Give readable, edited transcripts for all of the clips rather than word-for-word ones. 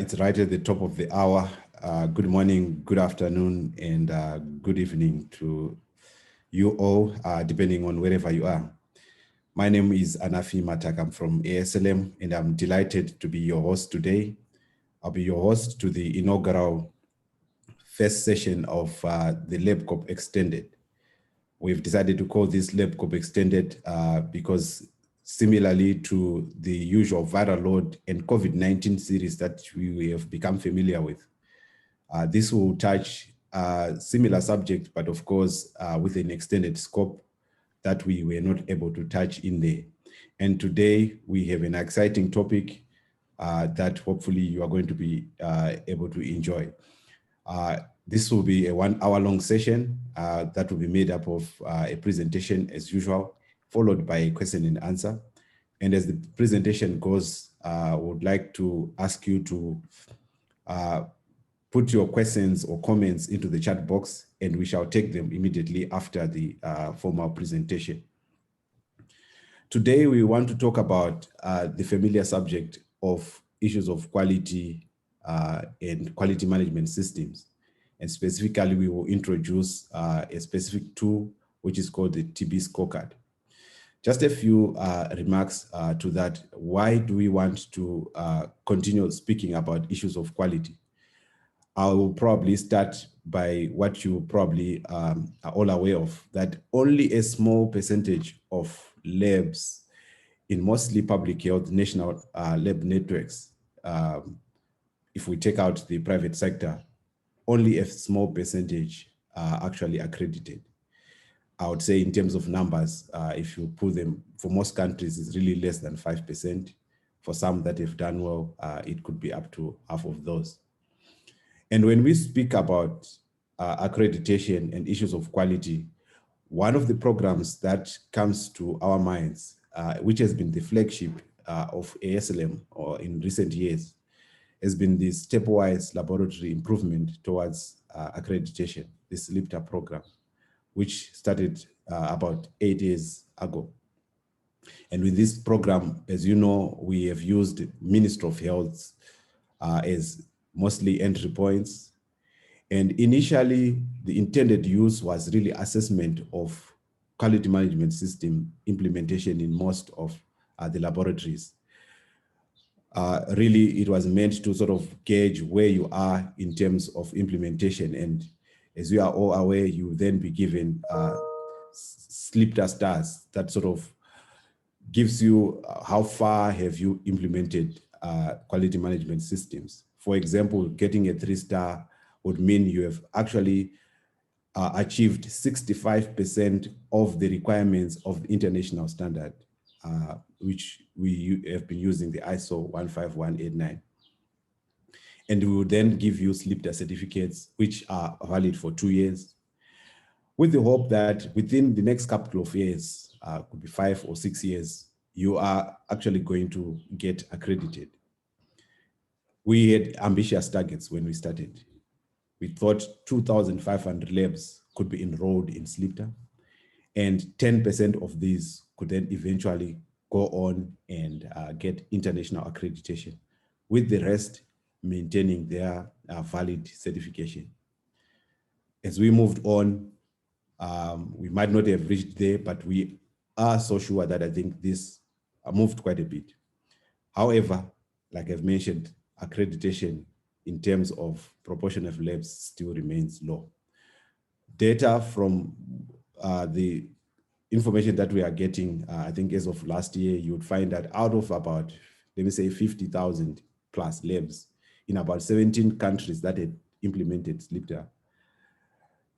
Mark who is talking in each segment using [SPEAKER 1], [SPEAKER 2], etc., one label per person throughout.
[SPEAKER 1] It's right at the top of the hour. Good morning, good afternoon, and good evening to you all, depending on wherever you are. My name is Anafi Matak. I'm from ASLM, and I'm delighted to be your host today. I'll be your host to the inaugural first session of the LabCoP Extended. We've decided to call this LabCoP Extended because similarly to the usual viral load and COVID-19 series that we have become familiar with, this will touch a similar subject, but of course, with an extended scope that we were not able to touch in there. And today we have an exciting topic that hopefully you are going to be able to enjoy. This will be a 1 hour long session that will be made up of a presentation as usual, followed by a question and answer. And as the presentation goes, I would like to ask you to put your questions or comments into the chat box, and we shall take them immediately after the formal presentation. Today, we want to talk about the familiar subject of issues of quality and quality management systems. And specifically, we will introduce a specific tool, which is called the TB Scorecard. Just a few remarks to that. Why do we want to continue speaking about issues of quality? I will probably start by what you probably are all aware of, that only a small percentage of labs in mostly public health national lab networks, if we take out the private sector, only a small percentage are actually accredited. I would say in terms of numbers, if you put them, for most countries, it's really less than 5%. For some that have done well, it could be up to half of those. And when we speak about accreditation and issues of quality, one of the programs that comes to our minds, which has been the flagship of ASLM or in recent years, has been the stepwise laboratory improvement towards accreditation, the SLIPTA program, which started about 8 years ago. And with this program, as you know, we have used Ministry of Health as mostly entry points. And initially, the intended use was really assessment of quality management system implementation in most of the laboratories. Really, it was meant to sort of gauge where you are in terms of implementation. And as you are all aware, you will then be given SLIPTA stars that sort of gives you how far have you implemented quality management systems. For example, getting a 3-star would mean you have actually achieved 65% of the requirements of the international standard, which we have been using, the ISO 15189. And we will then give you SLIPTA certificates, which are valid for 2 years, with the hope that within the next couple of years, could be 5 or 6 years, you are actually going to get accredited. We had ambitious targets when we started. We thought 2,500 labs could be enrolled in SLIPTA, and 10% of these could then eventually go on and get international accreditation, with the rest maintaining their valid certification. As we moved on, we might not have reached there, but we are so sure that I think this moved quite a bit. However, like I've mentioned, accreditation in terms of proportion of labs still remains low. Data from the information that we are getting, I think as of last year, you would find that out of about, let me say 50,000 plus labs in about 17 countries that had implemented SLIPTA,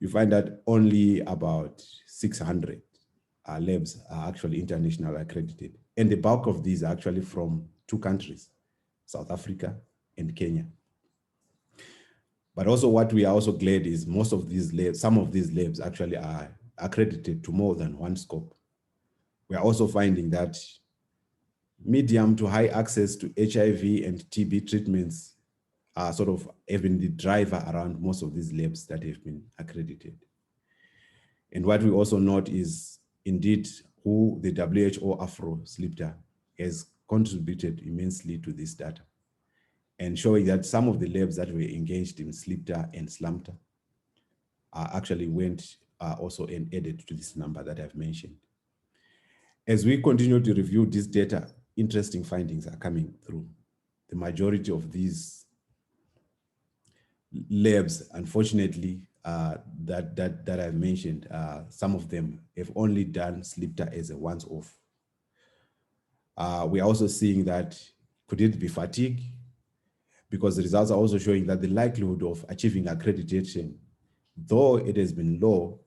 [SPEAKER 1] you find that only about 600 labs are actually international accredited. And the bulk of these are actually from 2 countries, South Africa and Kenya. But also what we are also glad is most of these labs, some of these labs actually are accredited to more than 1 scope. We are also finding that medium to high access to HIV and TB treatments are sort of having the driver around most of these labs that have been accredited. And what we also note is indeed who the WHO Afro SLIPTA has contributed immensely to this data. and showing that some of the labs that were engaged in SLIPTA and SLMTA actually went also and added to this number that I've mentioned. As we continue to review this data, interesting findings are coming through. The majority of these labs, unfortunately, that I've mentioned, some of them have only done SLIPTA as a once-off. We're also seeing that, could it be fatigue? Because the results are also showing that the likelihood of achieving accreditation, though it has been low,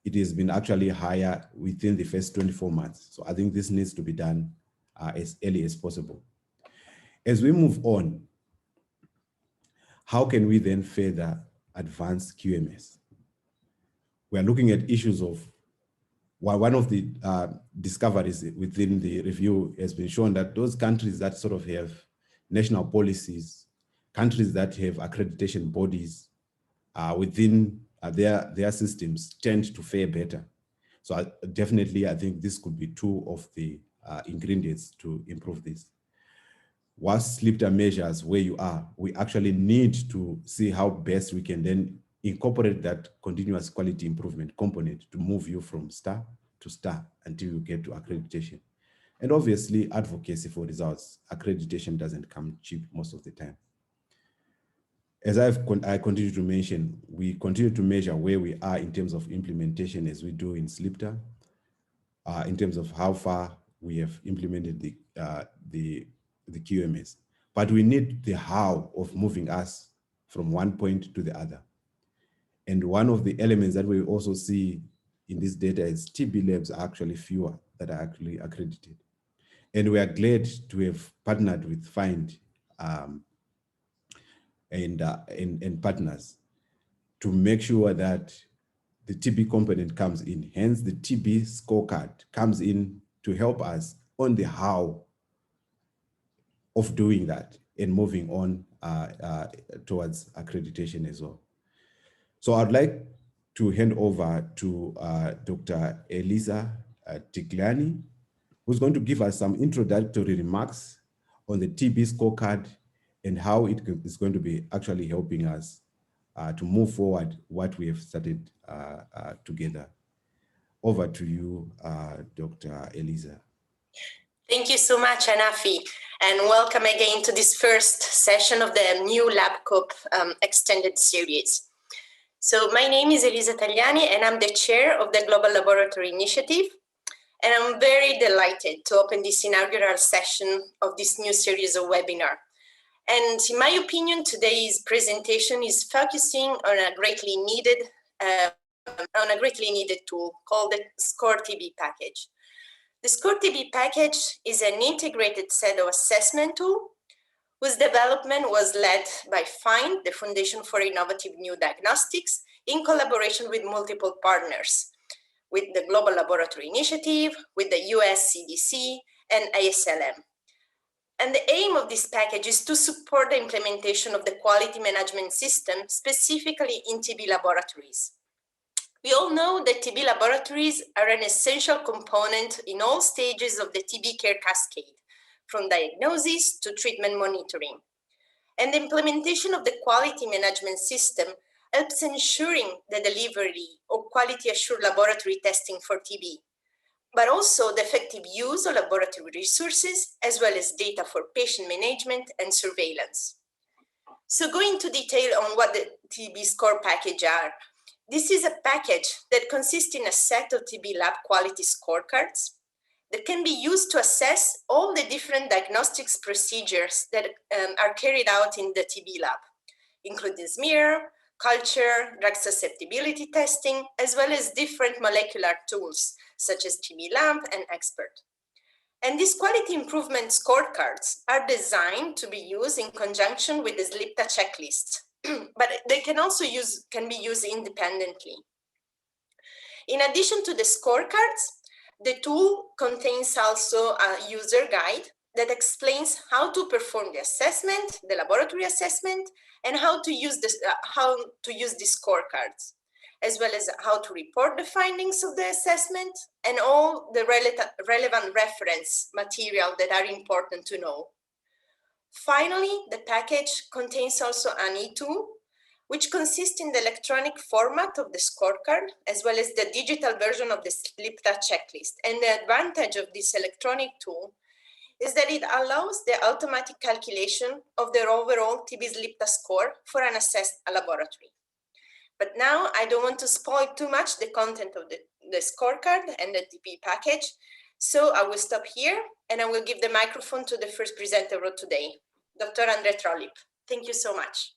[SPEAKER 1] it has been actually higher within the first 24 months. So I think this needs to be done as early as possible. As we move on, how can we then further advance QMS? We are looking at issues of, well, one of the discoveries within the review has been shown that those countries that sort of have national policies, countries that have accreditation bodies within their systems tend to fare better. So I think this could be two of the ingredients to improve this. Whilst SLIPTA measures where you are, we actually need to see how best we can then incorporate that continuous quality improvement component to move you from star to star until you get to accreditation. And obviously advocacy for results. Accreditation doesn't come cheap most of the time. As I continue to mention, we continue to measure where we are in terms of implementation as we do in SLIPTA, in terms of how far we have implemented the QMS. But we need the how of moving us from one point to the other. And one of the elements that we also see in this data is TB labs are actually fewer that are actually accredited. And we are glad to have partnered with FIND and partners to make sure that the TB component comes in. Hence, the TB scorecard comes in to help us on the how of doing that and moving on towards accreditation as well. So I'd like to hand over to Dr. Elisa Tigliani, who's going to give us some introductory remarks on the TB scorecard and how it is going to be actually helping us to move forward what we have started together. Over to you, Dr. Elisa.
[SPEAKER 2] Thank you so much, Anafi, and welcome again to this first session of the new LabCoP extended series. So my name is Elisa Tagliani, and I'm the chair of the Global Laboratory Initiative. And I'm very delighted to open this inaugural session of this new series of webinar. And in my opinion, today's presentation is focusing on a greatly needed tool called the SCORE TB package. The SCORE TB package is an integrated set of assessment tools whose development was led by FIND, the Foundation for Innovative New Diagnostics, in collaboration with multiple partners, with the Global Laboratory Initiative, with the US CDC, and ASLM. And the aim of this package is to support the implementation of the quality management system, specifically in TB laboratories. We all know that TB laboratories are an essential component in all stages of the TB care cascade, from diagnosis to treatment monitoring. And the implementation of the quality management system helps ensuring the delivery of quality assured laboratory testing for TB, but also the effective use of laboratory resources, as well as data for patient management and surveillance. So going into detail on what the TB score package are, this is a package that consists in a set of TB lab quality scorecards that can be used to assess all the different diagnostics procedures that are carried out in the TB lab, including smear, culture, drug susceptibility testing, as well as different molecular tools, such as TB LAMP and Expert. And these quality improvement scorecards are designed to be used in conjunction with the SLIPTA checklist, but they can also be used independently. In addition to the scorecards, the tool contains also a user guide that explains how to perform the assessment, the laboratory assessment, and how to use these scorecards, as well as how to report the findings of the assessment and all the relevant reference material that are important to know. Finally, the package contains also an e-tool, which consists in the electronic format of the scorecard, as well as the digital version of the SLIPTA checklist. And the advantage of this electronic tool is that it allows the automatic calculation of their overall TB SLIPTA score for an assessed laboratory. But now I don't want to spoil too much the content of the scorecard and the TB package, so I will stop here and I will give the microphone to the first presenter of today, Dr. Andre Trollip. Thank you so much.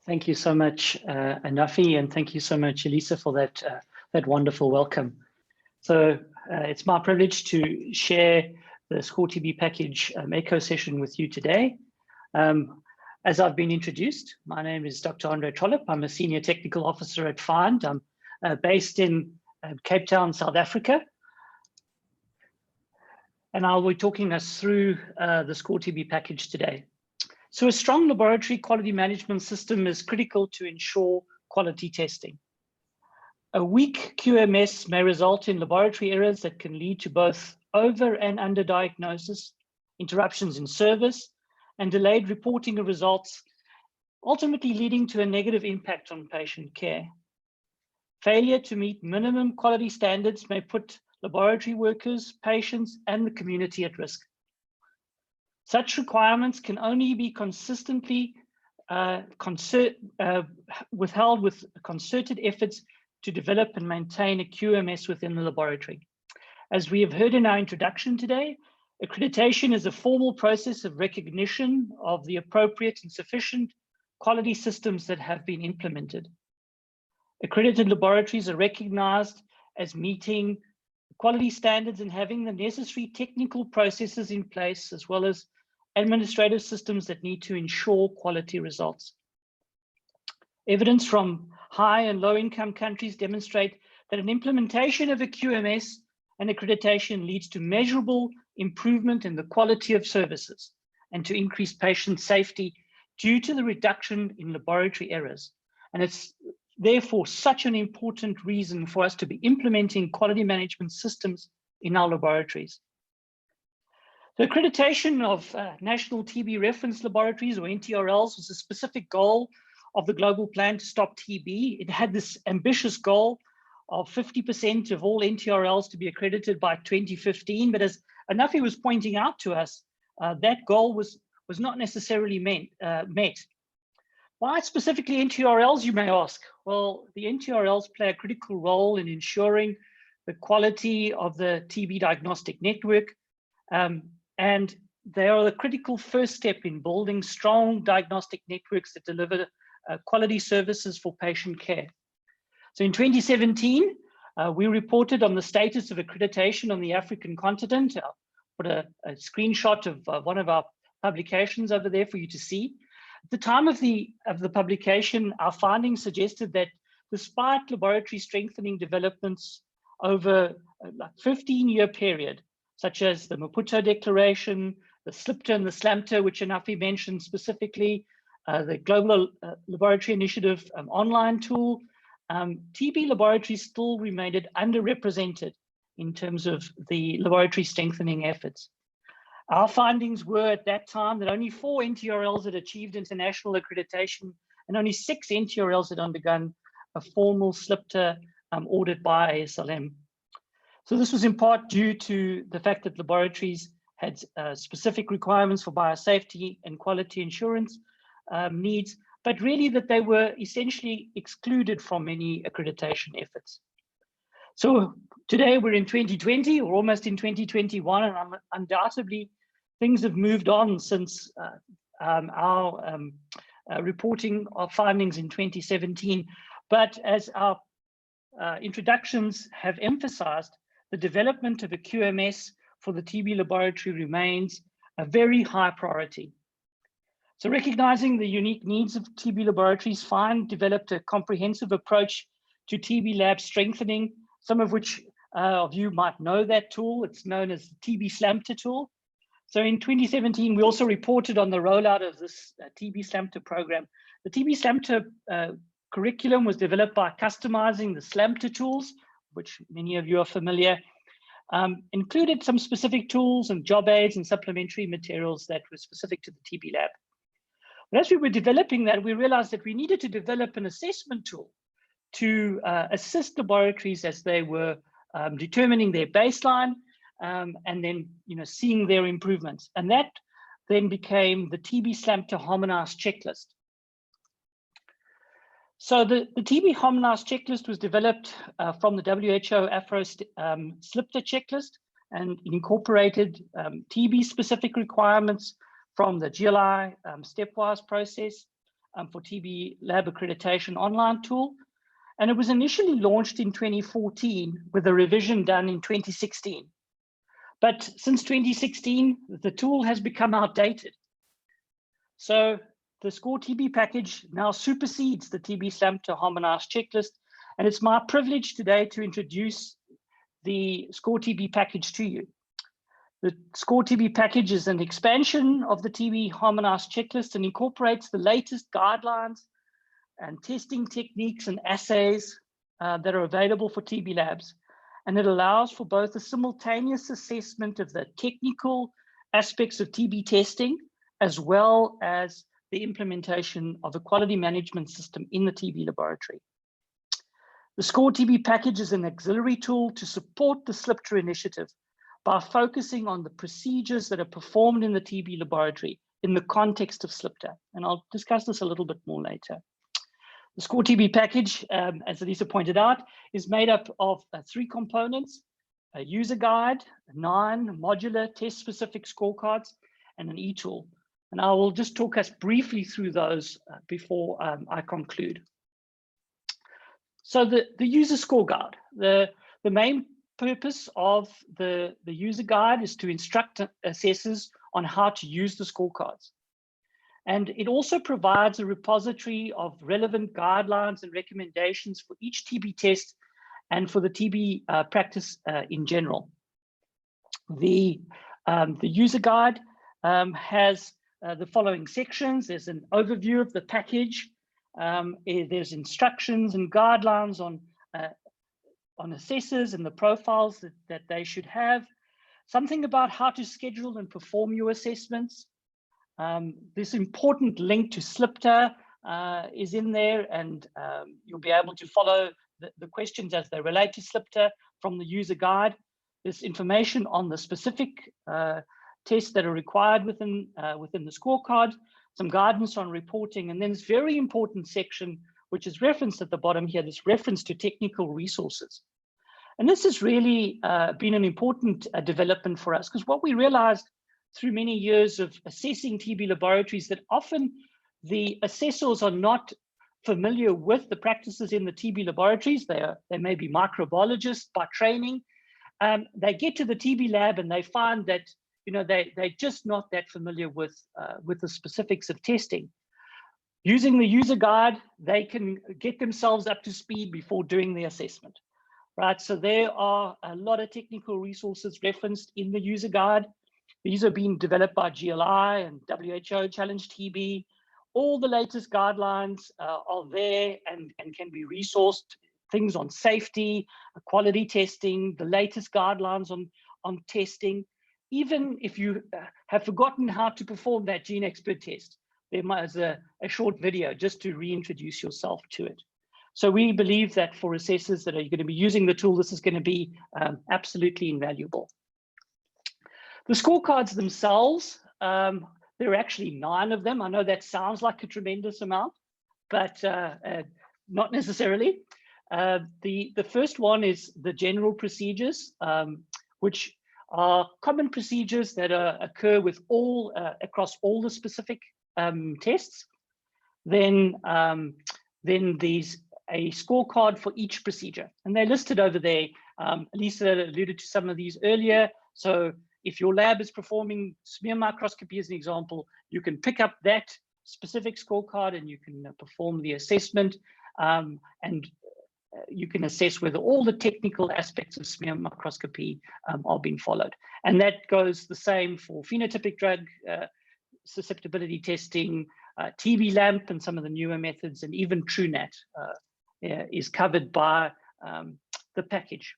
[SPEAKER 3] Thank you so much, Anafi, and thank you so much, Elisa, for that wonderful welcome. So it's my privilege to share the ScoreTB package echo session with you today. As I've been introduced, my name is Dr. Andre Trollip. I'm a Senior Technical Officer at FIND. I'm based in Cape Town, South Africa. And I'll be talking us through the ScoreTB package today. So a strong laboratory quality management system is critical to ensure quality testing. A weak QMS may result in laboratory errors that can lead to both over and under diagnosis, interruptions in service, and delayed reporting of results, ultimately leading to a negative impact on patient care. Failure to meet minimum quality standards may put laboratory workers, patients, and the community at risk. Such requirements can only be consistently withheld with concerted efforts to develop and maintain a QMS within the laboratory. As we have heard in our introduction today, accreditation is a formal process of recognition of the appropriate and sufficient quality systems that have been implemented. Accredited laboratories are recognized as meeting quality standards and having the necessary technical processes in place, as well as administrative systems that need to ensure quality results. Evidence from high and low income countries demonstrate that an implementation of a QMS and accreditation leads to measurable improvement in the quality of services and to increase patient safety due to the reduction in laboratory errors. And it's therefore such an important reason for us to be implementing quality management systems in our laboratories. The accreditation of National TB Reference Laboratories, or NTRLs, was a specific goal of the global plan to stop TB. It had this ambitious goal of 50% of all NTRLs to be accredited by 2015. But as Anafi was pointing out to us, that goal was not necessarily met. Why specifically NTRLs, you may ask? Well, the NTRLs play a critical role in ensuring the quality of the TB diagnostic network, and they are the critical first step in building strong diagnostic networks that deliver quality services for patient care. So in 2017, we reported on the status of accreditation on the African continent. I'll put a screenshot of one of our publications over there for you to see. At the time of the publication, our findings suggested that despite laboratory strengthening developments over a 15-year period, such as the Maputo Declaration, the SLIPTA and the SLMTA, which Anafi mentioned specifically, the Global Laboratory Initiative online tool, TB laboratories still remained underrepresented in terms of the laboratory strengthening efforts. Our findings were at that time that only 4 NTRLs had achieved international accreditation and only 6 NTRLs had undergone a formal SLIPTA audit by ASLM. So this was in part due to the fact that laboratories had specific requirements for biosafety and quality assurance needs, but really that they were essentially excluded from any accreditation efforts. So today we're in 2020, or almost in 2021, and undoubtedly things have moved on since our reporting of findings in 2017. But as our introductions have emphasized, the development of a QMS for the TB laboratory remains a very high priority. So recognizing the unique needs of TB laboratories, FIND developed a comprehensive approach to TB lab strengthening, some of which of you might know that tool. It's known as the TB SLMTA tool. So in 2017, we also reported on the rollout of this TB SLMTA program. The TB SLMTA curriculum was developed by customizing the SLMTA tools, which many of you are familiar, included some specific tools and job aids and supplementary materials that were specific to the TB lab. But as we were developing that, we realized that we needed to develop an assessment tool to assist laboratories as they were determining their baseline and then seeing their improvements. And that then became the TB SLMTA harmonized checklist. So the TB harmonized checklist was developed from the WHO Afro SLIPTA checklist, and it incorporated TB specific requirements from the GLI stepwise process for TB lab accreditation online tool. And it was initially launched in 2014 with a revision done in 2016. But since 2016, the tool has become outdated. So the SCORE-TB package now supersedes the TB SLMTA harmonized checklist. And it's my privilege today to introduce the SCORE-TB package to you. The SCORE-TB package is an expansion of the TB harmonized checklist and incorporates the latest guidelines and testing techniques and assays that are available for TB labs. And it allows for both a simultaneous assessment of the technical aspects of TB testing, as well as the implementation of a quality management system in the TB laboratory. The SCORE-TB package is an auxiliary tool to support the SLIPTA initiative by focusing on the procedures that are performed in the TB laboratory in the context of SLIPTA. And I'll discuss this a little bit more later. The SCORE-TB package, as Elisa pointed out, is made up of 3 components: a user guide, 9 modular test-specific scorecards, and an e-tool. And I will just talk us briefly through those before I conclude. So the user score guide, the main purpose of the user guide is to instruct assessors on how to use the scorecards. And it also provides a repository of relevant guidelines and recommendations for each TB test and for the TB practice in general. The user guide has the following sections. There's an overview of the package. There's instructions and guidelines on assessors and the profiles that they should have. Something about how to schedule and perform your assessments. This important link to SLIPTA is in there, and you'll be able to follow the questions as they relate to SLIPTA from the user guide. There's information on the specific tests that are required within the scorecard, some guidance on reporting, and then this very important section, which is referenced at the bottom here, this reference to technical resources. And this has really been an important development for us, because what we realized through many years of assessing TB laboratories that often the assessors are not familiar with the practices in the TB laboratories. They may be microbiologists by training. They get to the TB lab and they find that they're just not that familiar with the specifics of testing. Using the user guide, they can get themselves up to speed before doing the assessment, right? So there are a lot of technical resources referenced in the user guide. These are being developed by GLI and WHO Challenge TB. All the latest guidelines are there and can be resourced. Things on safety, quality testing, the latest guidelines on testing. Even if you have forgotten how to perform that gene expert test, there is a short video just to reintroduce yourself to it. So we believe that for assessors that are going to be using the tool, this is going to be absolutely invaluable. The scorecards themselves, there are actually 9 of them. I know that sounds like a tremendous amount, but not necessarily. The first one is the general procedures, which are common procedures that occur with across all the specific tests. Then there's a scorecard for each procedure, and they're listed over there. Lisa alluded to some of these earlier. So if your lab is performing smear microscopy as an example, you can pick up that specific scorecard and you can perform the assessment, and you can assess whether all the technical aspects of smear microscopy are being followed. And that goes the same for phenotypic drug susceptibility testing, TB LAMP and some of the newer methods, and even TrueNat is covered by the package.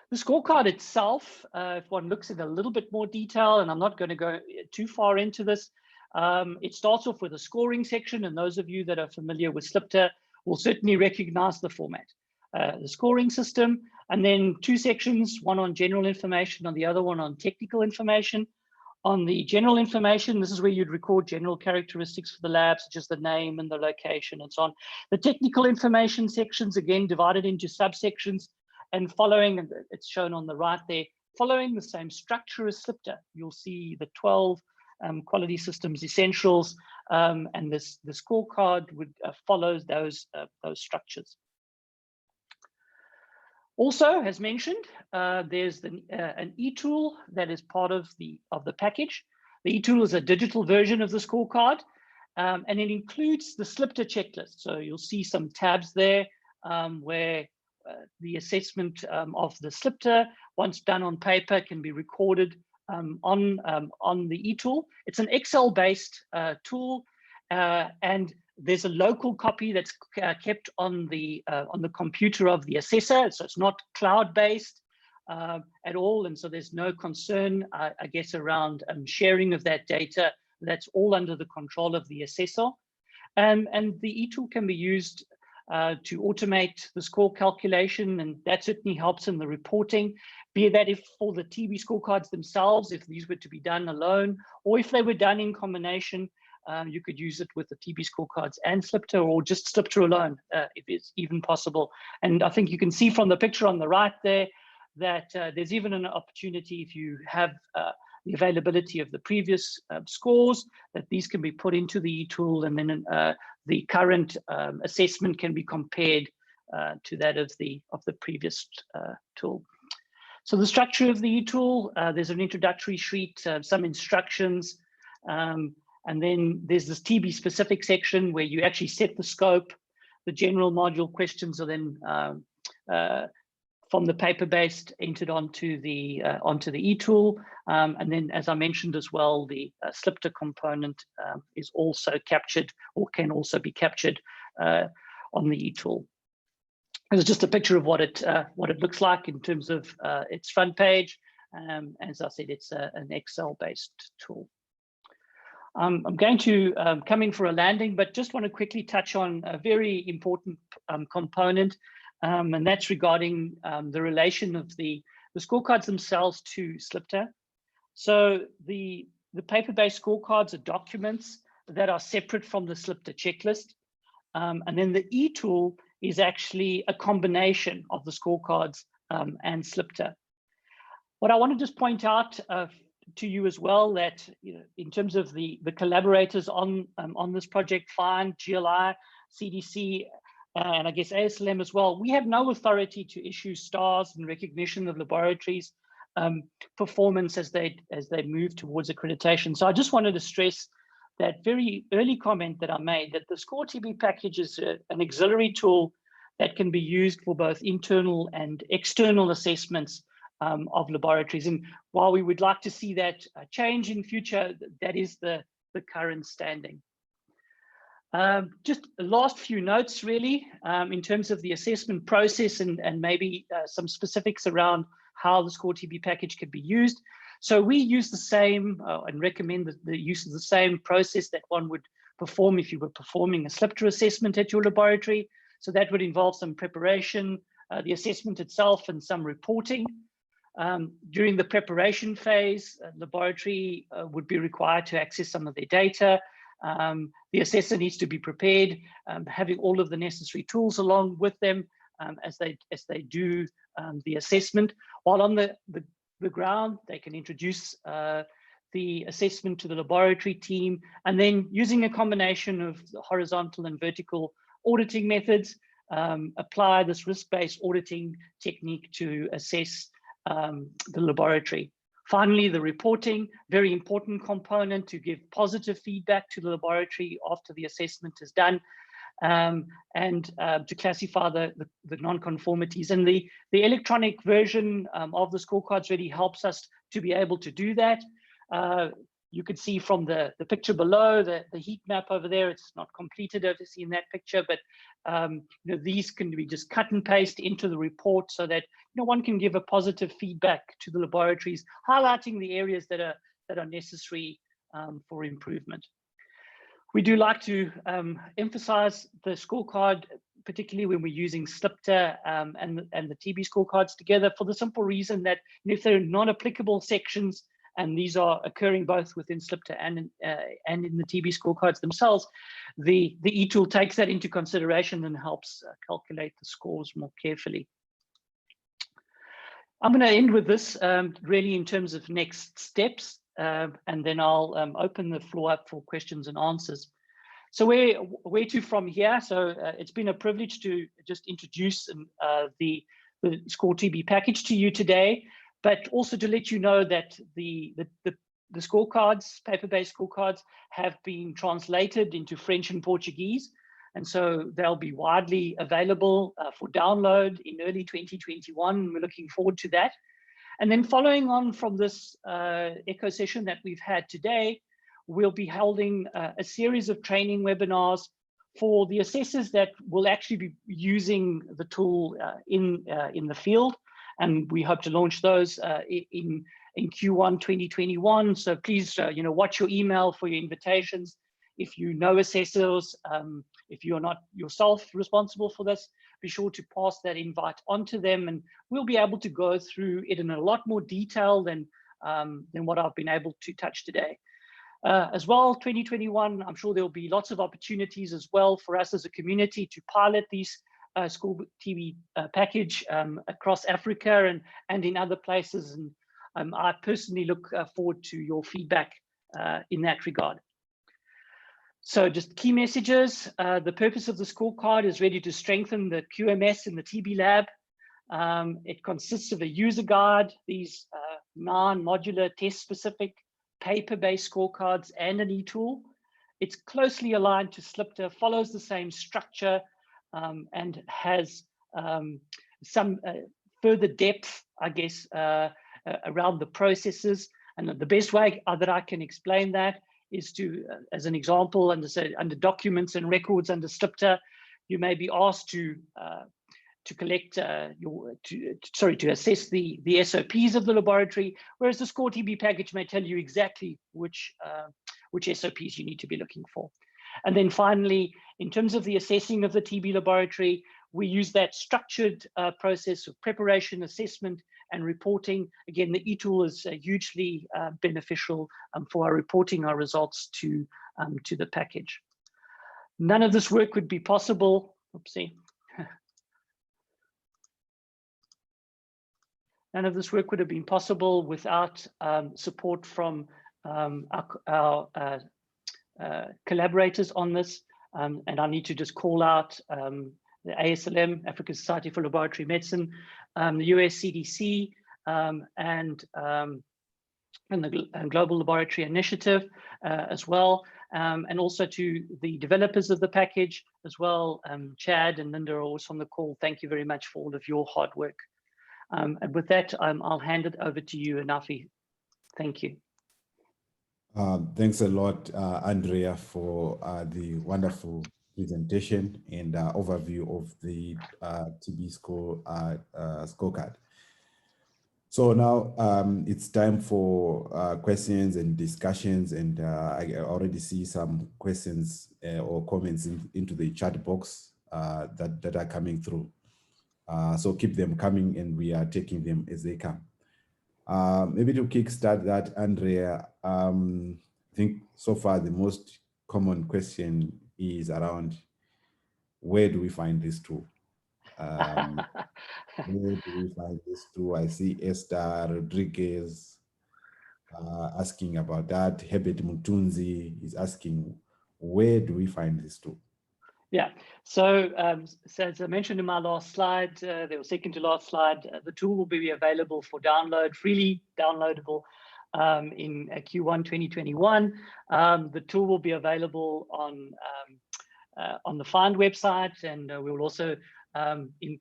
[SPEAKER 3] The scorecard itself, if one looks in a little bit more detail, and I'm not going to go too far into this, it starts off with a scoring section, and those of you that are familiar with SLIPTA will certainly recognize the format. The scoring system, and then two sections, one on general information and the other one on technical information. On the general information, this is where you'd record general characteristics for the lab, such as the name and the location and so on. The technical information sections, again, divided into subsections, and following, and it's shown on the right there, following the same structure as SLIPTA. You'll see the 12 quality systems essentials, and the scorecard would follow those structures. Also, as mentioned, there's an e-tool that is part of the package. The e-tool is a digital version of the scorecard, and it includes the SLIPTA checklist. So you'll see some tabs there where the assessment of the SLIPTA, once done on paper, can be recorded on the e-tool. It's an Excel-based tool, and there's a local copy that's kept on the computer of the assessor, so it's not cloud-based at all, and so there's no concern, I guess, around sharing of that data. That's all under the control of the assessor, and the e-tool can be used to automate the score calculation, and that certainly helps in the reporting, be that if for the TB scorecards themselves, if these were to be done alone, or if they were done in combination. You could use it with the TB scorecards and SLIPTA, or just SLIPTA alone, if it's even possible. And I think you can see from the picture on the right there that there's even an opportunity, if you have the availability of the previous scores, that these can be put into the e-tool, and then the current assessment can be compared to that of the previous tool. So the structure of the e-tool, there's an introductory sheet, some instructions, and then there's this TB specific section where you actually set the scope. The general module questions are then from the paper-based entered onto the e-tool. And then, as I mentioned as well, the SLIPTA component is also captured, or can also be captured on the e-tool. This is just a picture of what it looks like in terms of its front page. As I said, it's an Excel-based tool. I'm going to come in for a landing, but just want to quickly touch on a very important component, and that's regarding the relation of the scorecards themselves to SLIPTA. So the paper-based scorecards are documents that are separate from the SLIPTA checklist, and then the e-tool is actually a combination of the scorecards and SLIPTA. What I want to just point out to you as well, that in terms of the collaborators on this project, FIND, GLI, CDC, and I guess ASLM as well, we have no authority to issue stars in recognition of laboratories' performance as they move towards accreditation. So I just wanted to stress that very early comment that I made, that the Score TB package is an auxiliary tool that can be used for both internal and external assessments of laboratories. And while we would like to see that change in future, that is the current standing. Just the last few notes really, in terms of the assessment process, and maybe some specifics around how the Score TB package could be used. So we use the same and recommend the use of the same process that one would perform if you were performing a SLIPTA assessment at your laboratory. So that would involve some preparation, the assessment itself, and some reporting. During the preparation phase, laboratory would be required to access some of their data. The assessor needs to be prepared, having all of the necessary tools along with them as they do the assessment. While on the ground, they can introduce the assessment to the laboratory team, and then using a combination of the horizontal and vertical auditing methods, apply this risk-based auditing technique to assess the laboratory. Finally, the reporting, very important component to give positive feedback to the laboratory after the assessment is done, and to classify the non-conformities. And the electronic version of the scorecards really helps us to be able to do that. You could see from the picture below, the heat map over there, it's not completed obviously in that picture, but you know, these can be just cut and paste into the report so that, you know, one can give a positive feedback to the laboratories, highlighting the areas that are necessary for improvement. We do like to emphasize the scorecard, particularly when we're using SLIPTA and the TB scorecards together, for the simple reason that if they're non-applicable sections, and these are occurring both within SLIPTA and in the TB scorecards themselves, the e-tool takes that into consideration and helps calculate the scores more carefully. I'm going to end with this really in terms of next steps, and then I'll open the floor up for questions and answers. So where to from here? So it's been a privilege to just introduce the Score TB package to you today, but also to let you know that the scorecards, paper-based scorecards, have been translated into French and Portuguese. And so they'll be widely available for download in early 2021. We're looking forward to that. And then following on from this echo session that we've had today, we'll be holding a series of training webinars for the assessors that will actually be using the tool in the field. And we hope to launch those in Q1 2021. So please, you know, watch your email for your invitations. If you know assessors, if you're not yourself responsible for this, be sure to pass that invite on to them, and we'll be able to go through it in a lot more detail than what I've been able to touch today. As well, 2021, I'm sure there'll be lots of opportunities as well for us as a community to pilot these Score TB package across Africa and in other places. And I personally look forward to your feedback in that regard. So just key messages. The purpose of the scorecard is really to strengthen the QMS in the TB lab. It consists of a user guide, these 9 modular test-specific paper-based scorecards, and an e-tool. It's closely aligned to SLIPTA, follows the same structure, and has some further depth, I guess, around the processes. And the best way that I can explain that is to, as an example, under documents and records under SLIPTA, you may be asked to collect to assess the SOPs of the laboratory, whereas the Score TB package may tell you exactly which SOPs you need to be looking for. And then finally, in terms of the assessing of the TB laboratory, we use that structured process of preparation, assessment, and reporting. Again, the e-tool is hugely beneficial for our reporting our results to the package. None of this work would be possible. Oopsie. None of this work would have been possible without support from our collaborators on this. And I need to just call out the ASLM, African Society for Laboratory Medicine, the US CDC, and the Global Laboratory Initiative as well, and also to the developers of the package as well. Chad and Linda are also on the call. Thank you very much for all of your hard work. And with that, I'll hand it over to you, Anafi. Thank you.
[SPEAKER 1] Thanks a lot, Andrea, for the wonderful presentation and overview of the TB scorecard. So now it's time for questions and discussions, and I already see some questions or comments into the chat box that are coming through. So keep them coming, and we are taking them as they come. Maybe to kickstart that, Andrea, I think so far the most common question is around, where do we find this tool? Where do we find this tool? I see Esther Rodriguez asking about that. Herbert Mutunzi is asking, where do we find this tool?
[SPEAKER 3] Yeah, so as I mentioned in my last slide, the second to last slide, the tool will be available for download, freely downloadable in Q1 2021. The tool will be available on the Find website, and we will also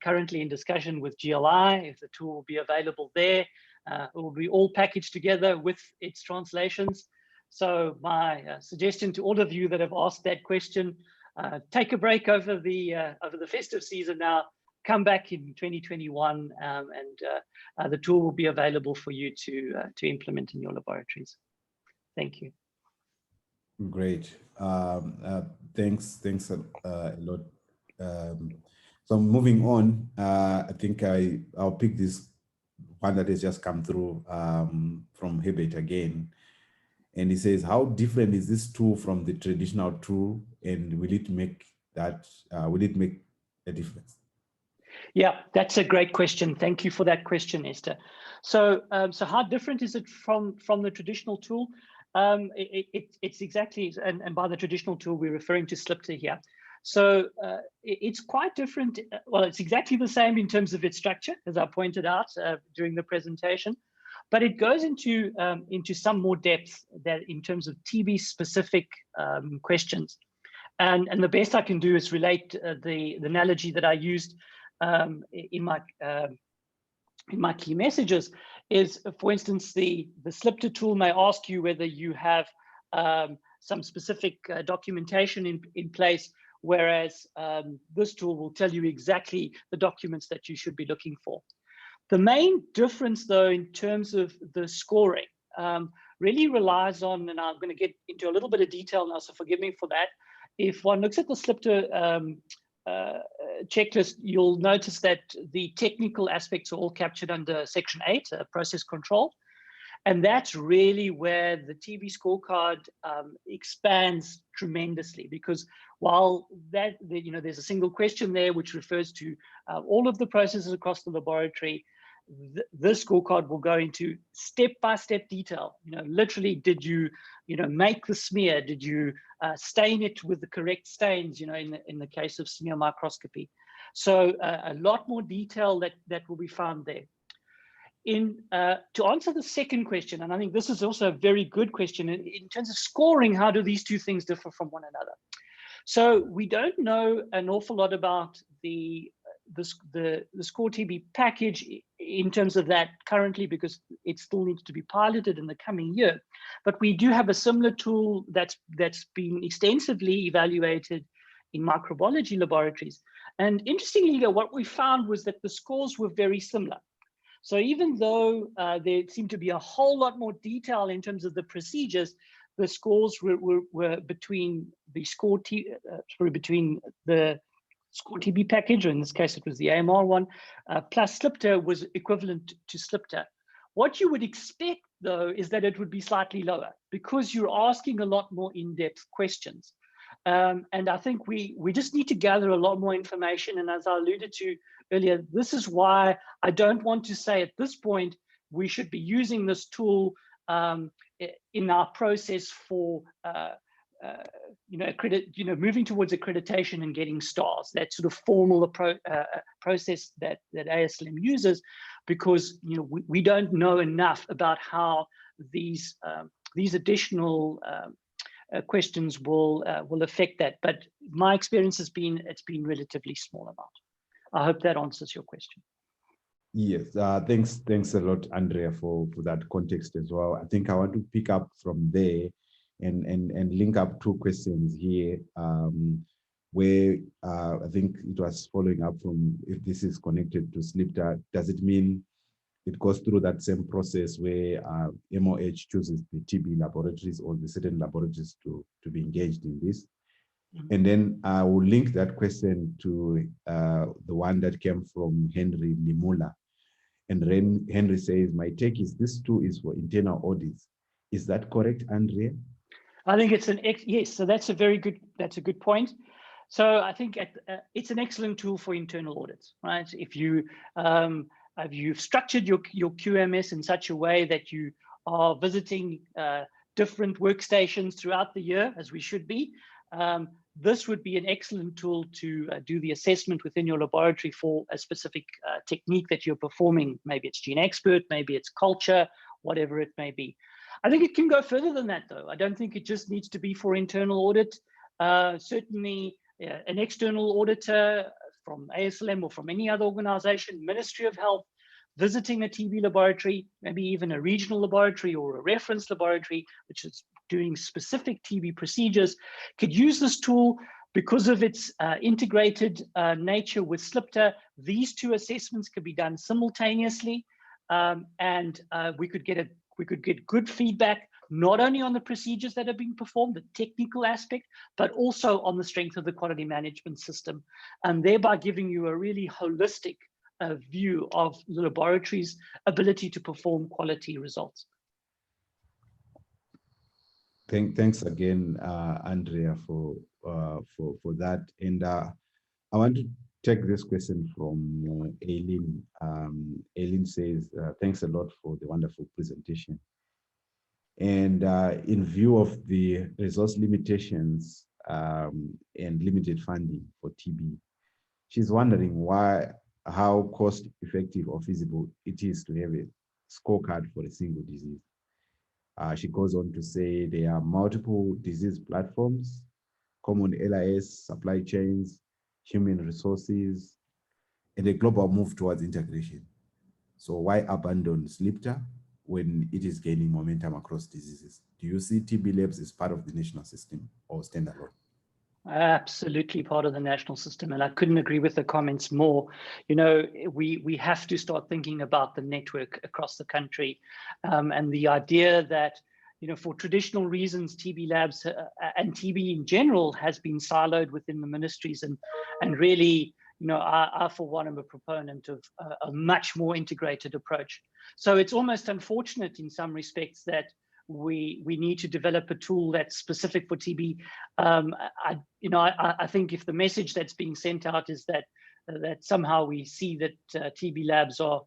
[SPEAKER 3] currently in discussion with GLI if the tool will be available there. It will be all packaged together with its translations. So my suggestion to all of you that have asked that question, take a break over the festive season now, come back in 2021, and the tool will be available for you to implement in your laboratories. Thank you.
[SPEAKER 1] Great. Thanks a lot. So moving on, I think I'll pick this one that has just come through from Herbert again. And he says, how different is this tool from the traditional tool, and will it make a difference?
[SPEAKER 3] Yeah, that's a great question. Thank you for that question, Esther. So, so how different is it from the traditional tool? It's exactly, and by the traditional tool, we're referring to SLIPTA here. So it's quite different. Well, it's exactly the same in terms of its structure, as I pointed out during the presentation, but it goes into some more depth that in terms of TB specific questions. And the best I can do is relate the analogy that I used in my key messages is, for instance, the SLIPTA tool may ask you whether you have some specific documentation in place, whereas this tool will tell you exactly the documents that you should be looking for. The main difference, though, in terms of the scoring really relies on, and I'm going to get into a little bit of detail now, so forgive me for that. If one looks at the SLIPTA checklist, you'll notice that the technical aspects are all captured under Section 8, process control. And that's really where the TB scorecard expands tremendously, because while there's a single question there which refers to all of the processes across the laboratory, this scorecard will go into step-by-step detail. Literally, did you, make the smear? Did you stain it with the correct stains? In the case of smear microscopy. So a lot more detail that will be found there. To answer the second question, and I think this is also a very good question, in terms of scoring, how do these two things differ from one another? So we don't know an awful lot about the Score TB package in terms of that currently, because it still needs to be piloted in the coming year. But we do have a similar tool that's been extensively evaluated in microbiology laboratories. And interestingly, what we found was that the scores were very similar. So even though there seemed to be a whole lot more detail in terms of the procedures, the scores were between the Score TB package, or in this case, it was the AMR one, plus SLIPTA was equivalent to SLIPTA. What you would expect, though, is that it would be slightly lower because you're asking a lot more in-depth questions. And I think we just need to gather a lot more information. And as I alluded to earlier, this is why I don't want to say at this point we should be using this tool in our process for moving towards accreditation and getting stars. That sort of formal process that ASLM uses, because we don't know enough about how these additional questions will affect that. But my experience has been it's been relatively small amount. I hope that answers your question.
[SPEAKER 1] Yes, thanks a lot, Andrea, for that context as well. I think I want to pick up from there and link up two questions here, where I think it was following up from, if this is connected to SLIPTA, does it mean it goes through that same process where MOH chooses the TB laboratories or the certain laboratories to be engaged in this? Mm-hmm. And then I will link that question to the one that came from Henry Limula. And Henry says, my take is this too is for internal audits. Is that correct, Andrea?
[SPEAKER 3] I think it's yes. So that's a good point. So I think it's an excellent tool for internal audits, right? If you've structured your QMS in such a way that you are visiting different workstations throughout the year, as we should be, this would be an excellent tool to do the assessment within your laboratory for a specific technique that you're performing. Maybe it's Gene Expert, maybe it's culture, whatever it may be. I think it can go further than that, though. I don't think it just needs to be for internal audit. Certainly, an external auditor from ASLM or from any other organization, Ministry of Health, visiting a TB laboratory, maybe even a regional laboratory or a reference laboratory, which is doing specific TB procedures could use this tool. Because of its integrated nature with SLIPTA, these two assessments could be done simultaneously, and we could get good feedback not only on the procedures that are being performed, the technical aspect, but also on the strength of the quality management system, and thereby giving you a really holistic view of the laboratory's ability to perform quality results.
[SPEAKER 1] Thanks again, Andrea, for that. And I want to take this question from Aileen. Aileen says, thanks a lot for the wonderful presentation. And in view of the resource limitations and limited funding for TB, she's wondering how cost effective or feasible it is to have a scorecard for a single disease. She goes on to say there are multiple disease platforms, common LIS, supply chains, human resources, and a global move towards integration. So why abandon SLIPTA when it is gaining momentum across diseases? Do you see TB labs as part of the national system or standalone?
[SPEAKER 3] Absolutely part of the national system, and I couldn't agree with the comments more. You know, we have to start thinking about the network across the country, and the idea that, you know, for traditional reasons, TB labs and TB in general has been siloed within the ministries, and really, you know, I for one am a proponent of a much more integrated approach. So it's almost unfortunate in some respects that we need to develop a tool that's specific for TB. I think if the message that's being sent out is that somehow we see that TB labs are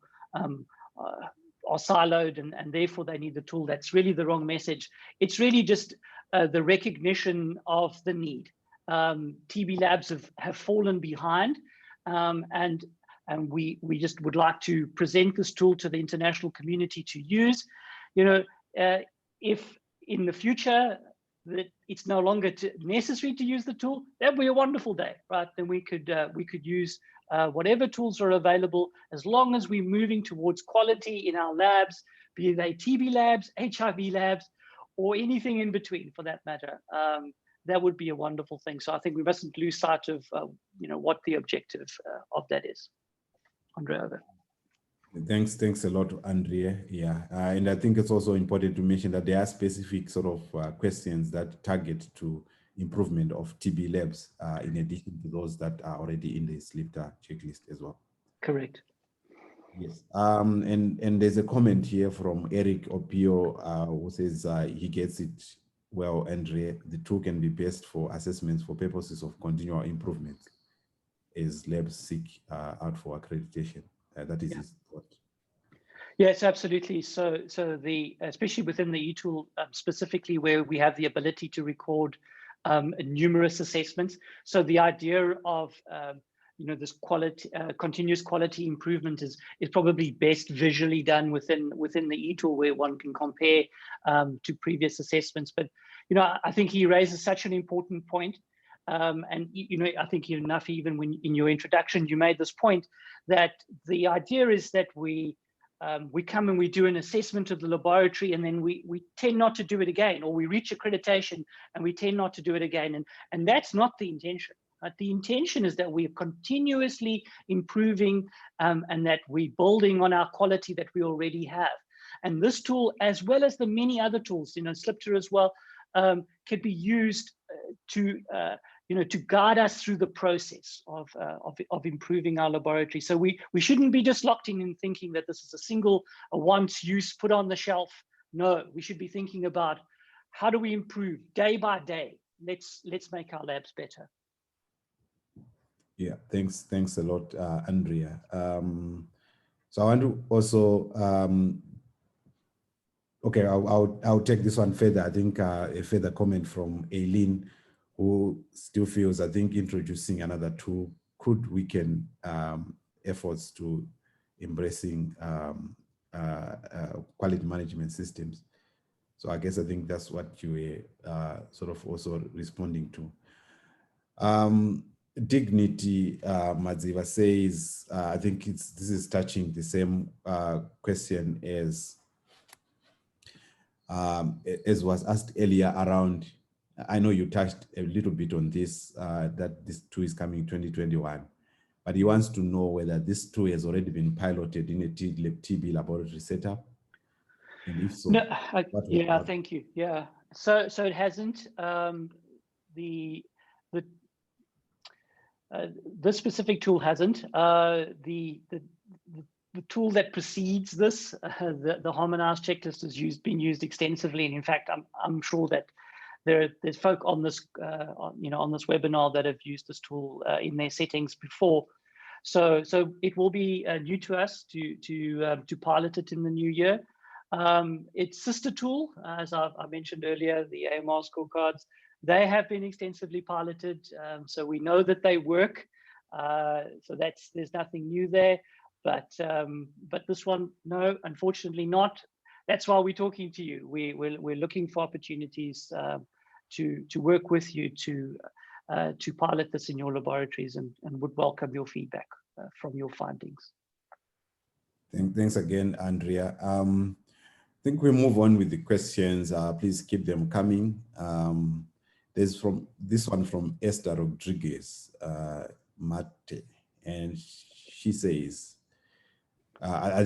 [SPEAKER 3] siloed and therefore they need the tool, that's really the wrong message. It's really just the recognition of the need. TB labs have fallen behind, and we just would like to present this tool to the international community to use. You know, if in the future that it's no longer necessary to use the tool, that would be a wonderful day, right? Then we could use whatever tools are available, as long as we're moving towards quality in our labs, be they TB labs, HIV labs, or anything in between for that matter. That would be a wonderful thing. So I think we mustn't lose sight of what the objective of that is. Andrea, over.
[SPEAKER 1] Thanks a lot, Andrea. Yeah, and I think it's also important to mention that there are specific sort of questions that target to improvement of TB labs in addition to those that are already in the SLIPTA checklist as well.
[SPEAKER 3] Correct.
[SPEAKER 1] Yes, and there's a comment here from Eric Opio who says he gets it well, Andrea. The tool can be best for assessments for purposes of continual improvement as labs seek out for accreditation. That is his thought. Yes,
[SPEAKER 3] absolutely. So especially within the eTool, specifically where we have the ability to record numerous assessments. So the idea of this quality, continuous quality improvement is probably best visually done within the eTool, where one can compare to previous assessments. But I think he raises such an important point. And I think enough, even when in your introduction you made this point, that the idea is that we come and we do an assessment of the laboratory, and then we tend not to do it again, or we reach accreditation and we tend not to do it again, and that's not the intention. The intention is that we're continuously improving, and that we're building on our quality that we already have. And this tool, as well as the many other tools, SLIPTA as well, could be used to guide us through the process of improving our laboratory. So we shouldn't be just locked in and thinking that this is a once use put on the shelf. No, we should be thinking about how do we improve day by day. Let's make our labs better.
[SPEAKER 1] Yeah, thanks a lot, Andrea. So I want to also, okay, I'll take this one further. I think a further comment from Aileen, who still feels, I think, introducing another tool could weaken efforts to embracing quality management systems. So I think that's what you were sort of also responding to. Dignity, Madziva says, I think this is touching the same question as as was asked earlier around, I know you touched a little bit on this, that this tool is coming 2021, but he wants to know whether this tool has already been piloted in a TB laboratory setup. And if so,
[SPEAKER 3] No,
[SPEAKER 1] what
[SPEAKER 3] thank you. Yeah, so it hasn't. This specific tool hasn't. The tool that precedes this, the harmonized checklist, has been used extensively, and in fact, I'm sure that there's folk on this on this webinar that have used this tool in their settings before. So it will be new to us to pilot it in the new year. Its sister tool, as I mentioned earlier, the AMR scorecards, they have been extensively piloted, so we know that they work. So there's nothing new there. But this one, no, unfortunately not. That's why we're talking to you. We're looking for opportunities to work with you to pilot this in your laboratories, and would welcome your feedback from your findings.
[SPEAKER 1] Thanks again, Andrea. I think we move on with the questions. Please keep them coming. There's this one from Esther Rodriguez Mate, and she says, I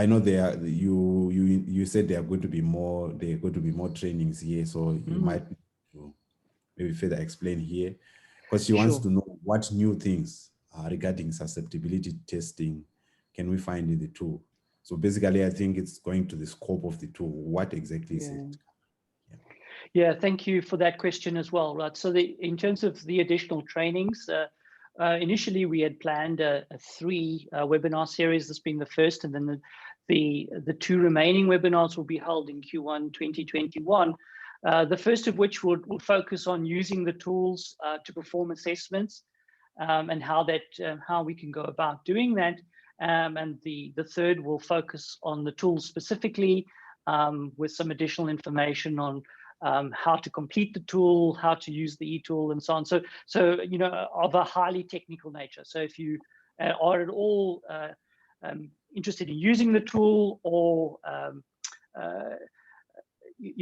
[SPEAKER 1] know you said there are going to be more trainings here, so you might maybe further explain here, because she wants to know what new things regarding susceptibility testing can we find in the tool. So basically, I think it's going to the scope of the tool. What exactly is it?
[SPEAKER 3] Yeah, thank you for that question as well. Right. So in terms of the additional trainings, initially we had planned a 3 webinar series, this being the first, and then the 2 remaining webinars will be held in Q1 2021. The first of which will focus on using the tools to perform assessments, and how we can go about doing that. And the third will focus on the tools specifically, with some additional information on how to complete the tool, how to use the e-tool, and so on. So of a highly technical nature. So if you are at all interested in using the tool, or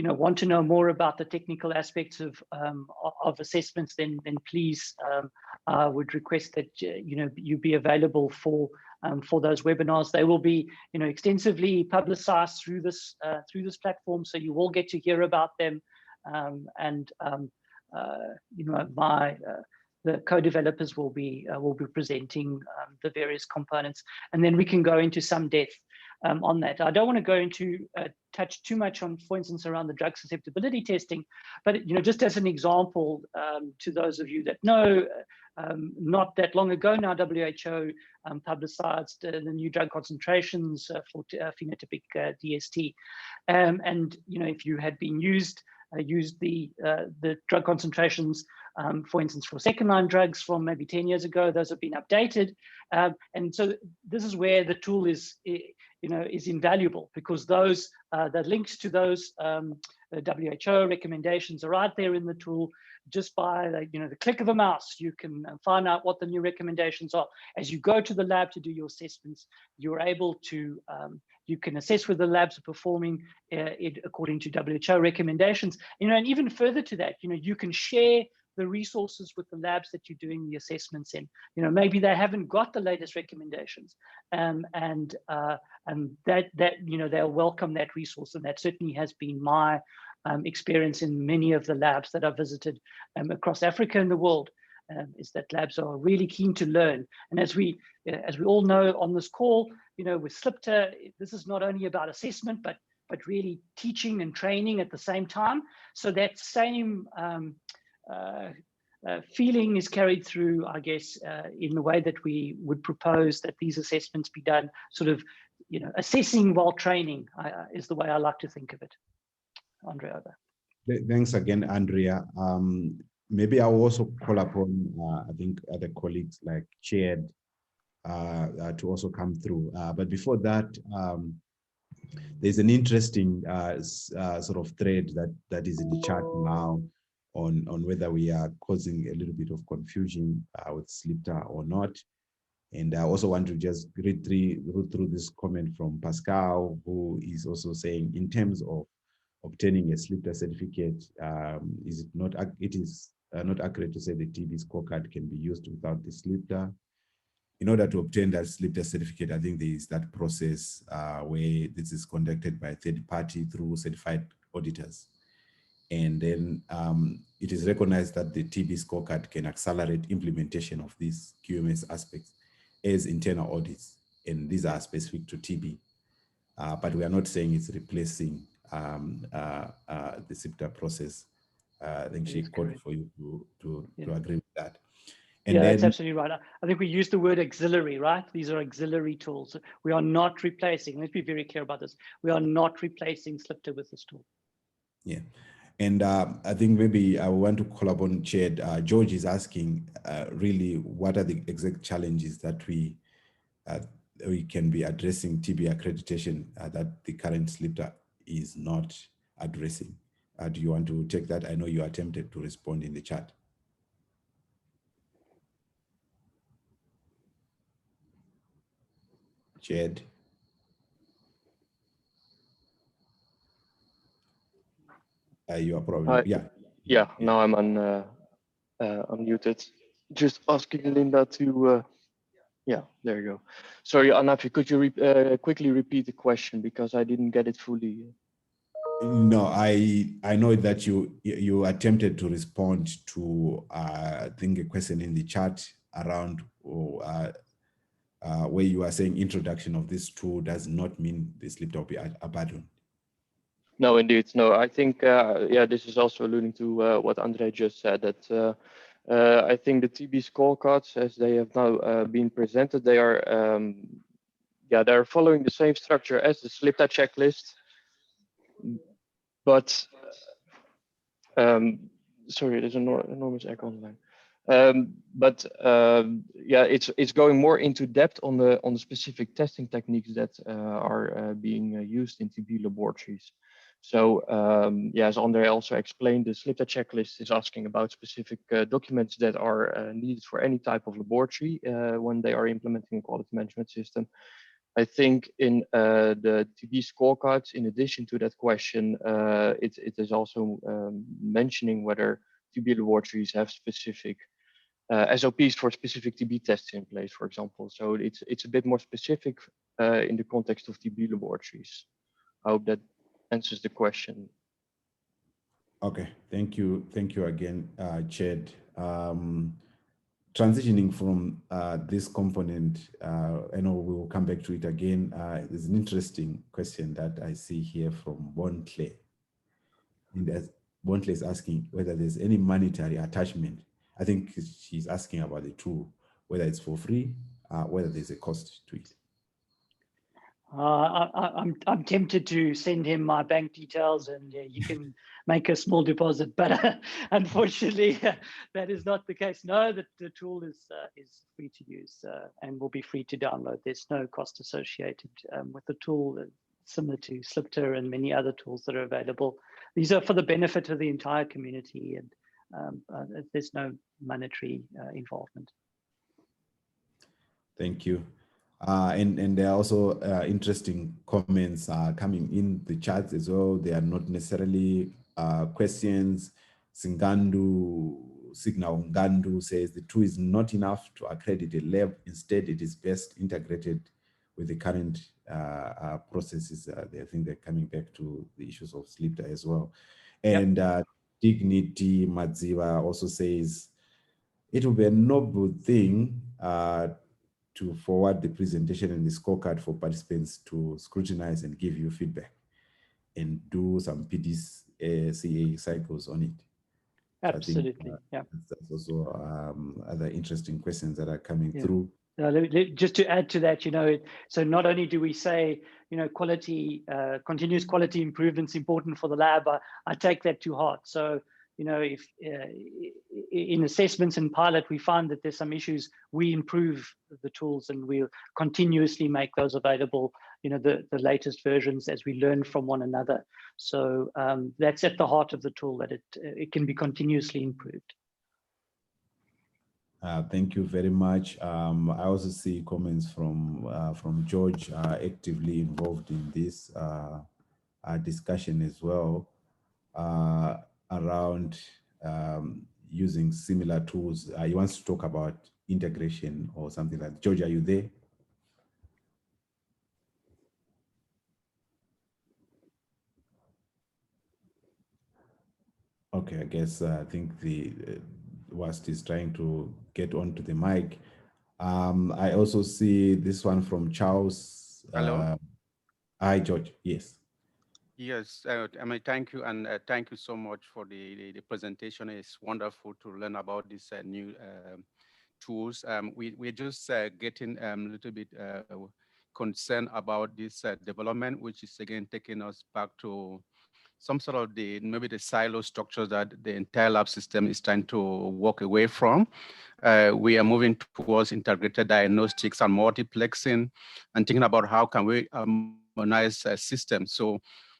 [SPEAKER 3] want to know more about the technical aspects of assessments, then please, I would request that you be available for those webinars. They will be extensively publicized through this platform, so you will get to hear about them. The co-developers will be presenting the various components, and then we can go into some depth on that. I don't want to go into touch too much on, for instance, around the drug susceptibility testing, but just as an example, to those of you that know, not that long ago now, WHO publicized the new drug concentrations for phenotypic DST, and if you had been used the drug concentrations, for instance, for second-line drugs from maybe 10 years ago, those have been updated, and so this is where the tool is invaluable, because those the links to those WHO recommendations are right there in the tool. Just by the click of a mouse, you can find out what the new recommendations are. As you go to the lab to do your assessments, you're able to you can assess whether the labs are performing it according to WHO recommendations. And even further to that, you can share the resources with the labs that you're doing the assessments in. Maybe they haven't got the latest recommendations, and that they'll welcome that resource, and that certainly has been my experience in many of the labs that I've visited across Africa and the world. Is that labs are really keen to learn, and as we all know on this call, with SLIPTA, this is not only about assessment, but really teaching and training at the same time. So that same feeling is carried through, I guess, in the way that we would propose that these assessments be done, sort of, assessing while training, is the way I like to think of it. Andrea, over.
[SPEAKER 1] Thanks again, Andrea. Maybe I'll also call upon, I think, other colleagues like Chad to also come through. But before that, there's an interesting sort of thread that is in the chat now on whether we are causing a little bit of confusion with SLIPTA or not. And I also want to just read through this comment from Pascal, who is also saying, in terms of obtaining a SLIPTA certificate, it is not accurate to say the TB scorecard can be used without the SLIPTA. In order to obtain that SLIPTA certificate, I think there is that process where this is conducted by a third party through certified auditors. And then it is recognized that the TB scorecard can accelerate implementation of these QMS aspects as internal audits. And these are specific to TB. But we are not saying it's replacing the SLIPTA process. I think she called for you to agree with that. And
[SPEAKER 3] yeah, that's absolutely right. I think we use the word auxiliary, right? These are auxiliary tools. We are not replacing, let's be very clear about this. We are not replacing SLIPTA with this tool.
[SPEAKER 1] Yeah. And I think maybe I want to call upon Chad. George is asking really what are the exact challenges that we can be addressing TB accreditation that the current SLIPTA is not addressing. Do you want to take that? I know you attempted to respond in the chat. Chad. You are probably,
[SPEAKER 4] yeah. Now I'm unmuted. Just asking Linda to, yeah, there you go. Sorry, Anafi, could you quickly repeat the question because I didn't get it fully?
[SPEAKER 1] No, I know that you attempted to respond to I think a question in the chat around where you are saying introduction of this tool does not mean the SLIPTA will be abandoned.
[SPEAKER 4] No, indeed. No, I think, yeah, this is also alluding to what Andre just said, that I think the TB scorecards, as they have now been presented, they are, yeah, they're following the same structure as the SLIPTA checklist. But, sorry, there's an enormous echo on the line. Yeah, it's going more into depth on the specific testing techniques that are being used in TB laboratories. So yeah, as Andre also explained, the SLIPTA checklist is asking about specific documents that are needed for any type of laboratory when they are implementing a quality management system. I think in the TB scorecards, in addition to that question, it is also mentioning whether TB laboratories have specific SOPs for specific TB tests in place, for example. So it's a bit more specific in the context of TB laboratories. I hope that answers the question.
[SPEAKER 1] Okay, thank you again, Chad. Transitioning from this component, I know we will come back to it again. There's an interesting question that I see here from Bontle. And as Bontle is asking whether there's any monetary attachment. I think she's asking about the tool, whether it's for free, whether there's a cost to it.
[SPEAKER 3] I'm tempted to send him my bank details and you can make a small deposit, but unfortunately that is not the case. No, the tool is free to use and will be free to download. There's no cost associated with the tool, similar to SLIPTA and many other tools that are available. These are for the benefit of the entire community, and there's no monetary involvement.
[SPEAKER 1] Thank you. And there are also interesting comments coming in the chat as well. They are not necessarily questions. Signal Ngandu says the tool is not enough to accredit a lab. Instead, it is best integrated with the current processes. I think they're coming back to the issues of SLIPTA as well. And Dignity Madziva also says it will be a noble thing to forward the presentation and the scorecard for participants to scrutinize and give you feedback and do some PDCA cycles on it.
[SPEAKER 3] Absolutely,
[SPEAKER 1] so yeah. That's also other interesting questions that are coming through.
[SPEAKER 3] Just to add to that, so not only do we say, quality, continuous quality improvement is important for the lab, I take that to heart. So, if in assessments and pilot, we find that there's some issues, we improve the tools and we'll continuously make those available, the latest versions as we learn from one another. So that's at the heart of the tool, that it can be continuously improved.
[SPEAKER 1] Thank you very much. I also see comments from George, actively involved in this discussion as well. around using similar tools. He wants to talk about integration or something like that. George, are you there? Okay, I guess I think the whilst he's trying to get onto the mic. I also see this one from Charles.
[SPEAKER 5] Hello.
[SPEAKER 1] Hi, George. Yes.
[SPEAKER 5] Yes, thank you, and thank you so much for the presentation. It's wonderful to learn about these new tools. We're just getting a little bit concerned about this development, which is again taking us back to some sort of maybe the silo structures that the entire lab system is trying to walk away from. We are moving towards integrated diagnostics and multiplexing, and thinking about how can we harmonize systems. So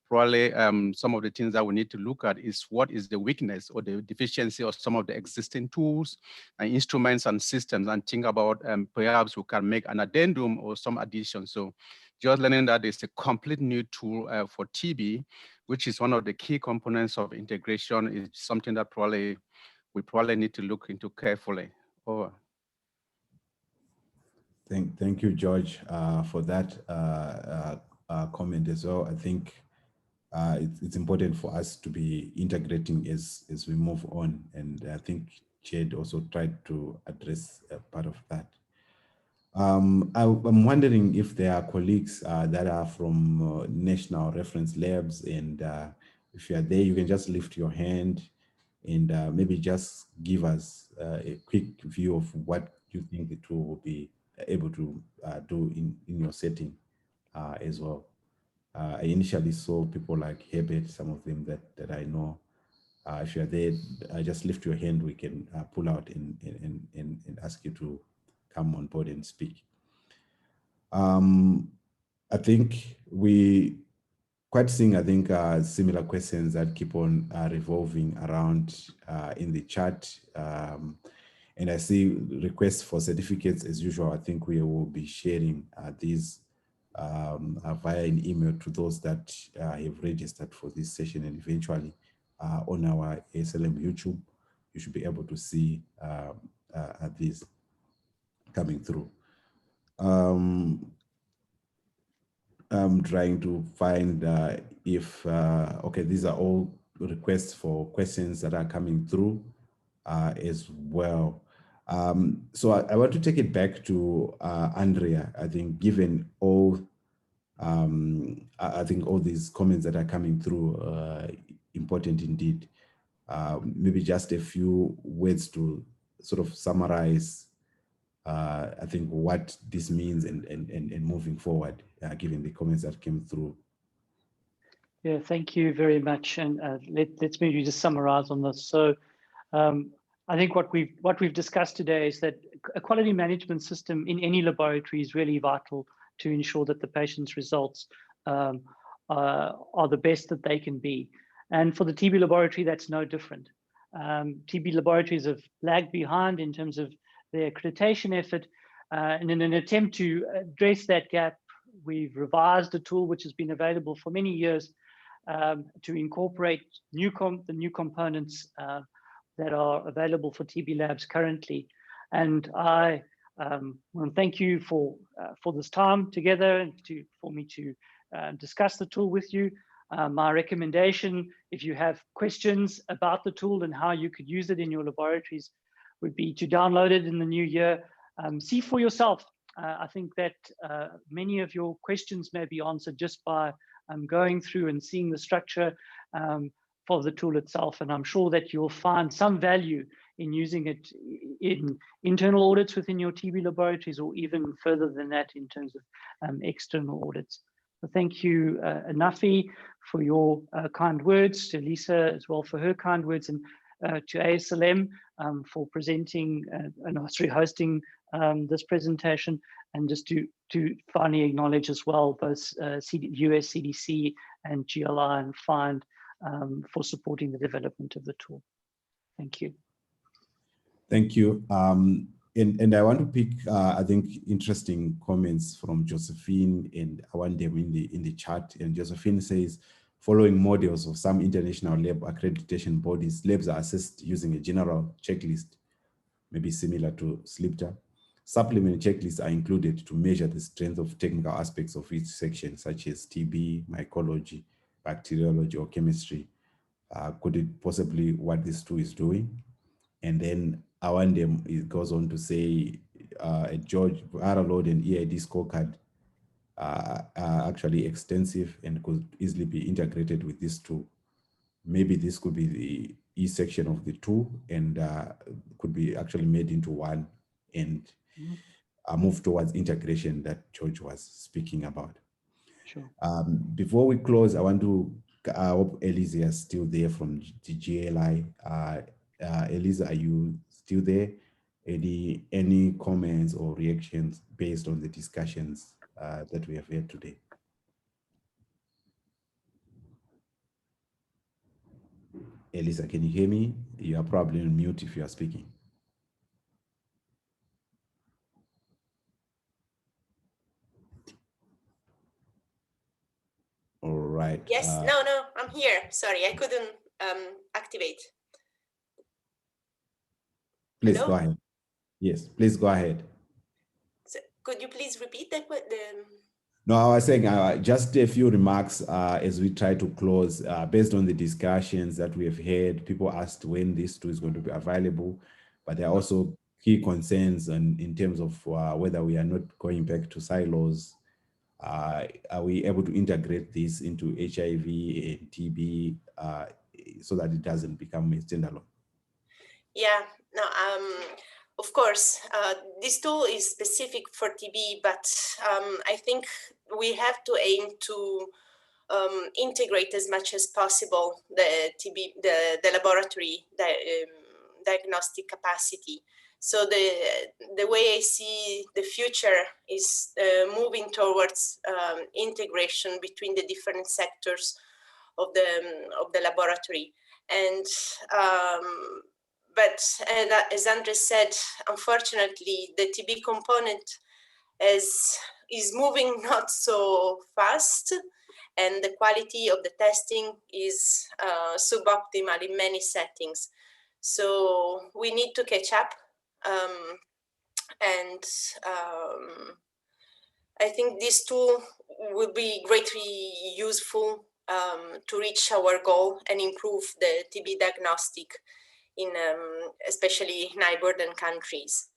[SPEAKER 5] probably some of the things that we need to look at is what is the weakness or the deficiency of some of the existing tools and instruments and systems, and think about perhaps we can make an addendum or some addition. So just learning that it's a complete new tool for TB, which is one of the key components of integration, is something that we probably need to look into carefully. Over.
[SPEAKER 1] Thank you, George, for that comment as well. I think it's important for us to be integrating as we move on, and I think Jed also tried to address part of that. I'm wondering if there are colleagues that are from national reference labs, and if you are there, you can just lift your hand and maybe just give us a quick view of what you think the tool will be able to do in your setting as well. I initially saw people like Herbert, some of them that I know. If you're there, just lift your hand, we can pull out and ask you to come on board and speak. I think we quite seeing, I think, similar questions that keep on revolving around in the chat. And I see requests for certificates as usual. I think we will be sharing these via an email to those that have registered for this session, and eventually on our ASLM YouTube, you should be able to see these coming through. I'm trying to find if, okay, these are all requests for questions that are coming through as well. So I want to take it back to Andrea. I think given all, I think all these comments that are coming through, important indeed. Maybe just a few words to sort of summarize I think what this means and moving forward, given the comments that came through.
[SPEAKER 3] Yeah, thank you very much. And let's maybe just summarize on this. So I think what we've discussed today is that a quality management system in any laboratory is really vital to ensure that the patient's results are the best that they can be. And for the TB laboratory, that's no different. TB laboratories have lagged behind in terms of their accreditation effort. And in an attempt to address that gap, we've revised a tool which has been available for many years to incorporate the new components that are available for TB labs currently. And I want to thank you for this time together and for me to discuss the tool with you. My recommendation, if you have questions about the tool and how you could use it in your laboratories, would be to download it in the new year. See for yourself. I think that many of your questions may be answered just by going through and seeing the structure for the tool itself. And I'm sure that you'll find some value in using it in internal audits within your TB laboratories, or even further than that in terms of external audits. So thank you, Anafi, for your kind words, to Lisa as well for her kind words, and to ASLM for presenting and hosting this presentation, and just to finally acknowledge as well both US CDC and GLI and FIND for supporting the development of the tool. Thank you.
[SPEAKER 1] Thank you. And I want to pick, I think, interesting comments from Josephine and Awandem in the chat. And Josephine says, Following models of some international lab accreditation bodies, labs are assessed using a general checklist, maybe similar to SLIPTA. Supplement checklists are included to measure the strength of technical aspects of each section, such as TB, mycology, bacteriology, or chemistry. Could it possibly what this tool is doing? And then around it goes on to say a George viral load and EID scorecard are actually extensive and could easily be integrated with this tool. Maybe this could be the E section of the tool and could be actually made into one and move towards integration that George was speaking about.
[SPEAKER 3] Sure.
[SPEAKER 1] Before we close, I want to, I hope Elisa is still there from the GLI. Elisa, are you still there? Any comments or reactions based on the discussions that we have had today? Elisa, can you hear me? You are probably on mute if you are speaking. All right.
[SPEAKER 2] Yes, no, I'm here. Sorry, I couldn't activate.
[SPEAKER 1] Please
[SPEAKER 2] Hello?
[SPEAKER 1] go ahead. Yes, please go ahead.
[SPEAKER 2] So could you please repeat that?
[SPEAKER 1] No, I was saying just a few remarks as we try to close. Based on the discussions that we have had, people asked when this tool is going to be available, but there are also key concerns in terms of whether we are not going back to silos. Are we able to integrate this into HIV and TB so that it doesn't become a standalone?
[SPEAKER 2] Yeah, no, of course, this tool is specific for TB, but I think we have to aim to integrate as much as possible the TB, the laboratory diagnostic capacity. So the way I see the future is moving towards integration between the different sectors of the laboratory. And but as Andres said, unfortunately, the TB component is moving not so fast, and the quality of the testing is suboptimal in many settings. So we need to catch up, and I think this tool will be greatly useful to reach our goal and improve the TB diagnostic in especially in high-burden countries.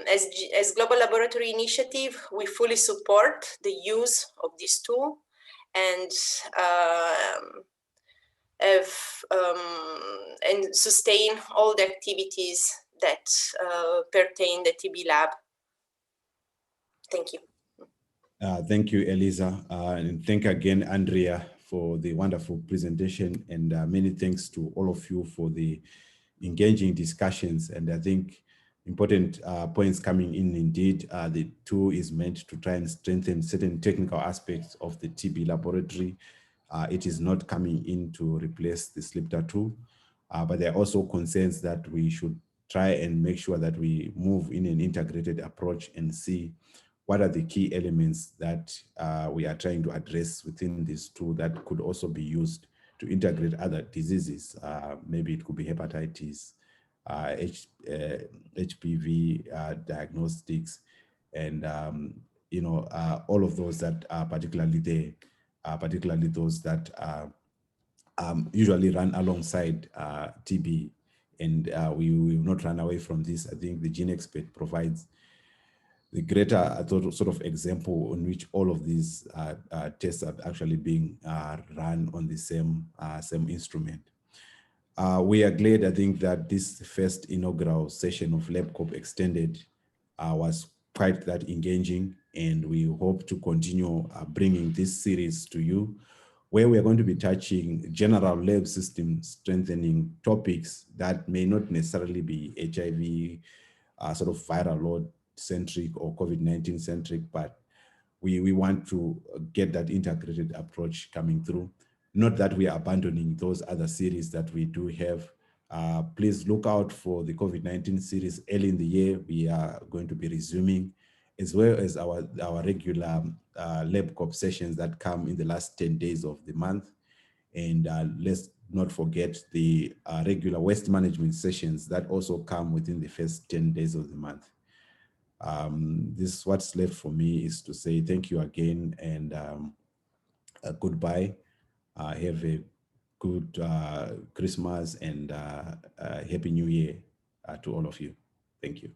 [SPEAKER 2] As Global Laboratory Initiative, we fully support the use of this tool and and sustain all the activities that pertain the TB lab. Thank you.
[SPEAKER 1] Thank you, Elisa, and thank again, Andrea, for the wonderful presentation, and many thanks to all of you for the engaging discussions. And I think important points coming in indeed. The tool is meant to try and strengthen certain technical aspects of the TB laboratory. It is not coming in to replace the SLIPTA tool, but there are also concerns that we should try and make sure that we move in an integrated approach and see what are the key elements that we are trying to address within this tool that could also be used to integrate other diseases. Maybe it could be hepatitis, HPV diagnostics, and you know, all of those that are particularly there, particularly those that usually run alongside TB, and we will not run away from this. I think the Gene Expert provides the greater sort of example on which all of these tests are actually being run on the same instrument. We are glad, I think, that this first inaugural session of LabCoP Extended was quite that engaging, and we hope to continue bringing this series to you, where we are going to be touching general lab system strengthening topics that may not necessarily be HIV sort of viral load centric or COVID-19 centric, but we want to get that integrated approach coming through. Not that we are abandoning those other series that we do have. Please look out for the COVID-19 series early in the year. We are going to be resuming, as well as our regular LabCoP sessions that come in the last 10 days of the month. And let's not forget the regular waste management sessions that also come within the first 10 days of the month. This is what's left for me is to say thank you again and goodbye. Have a good Christmas and Happy New Year to all of you. Thank you.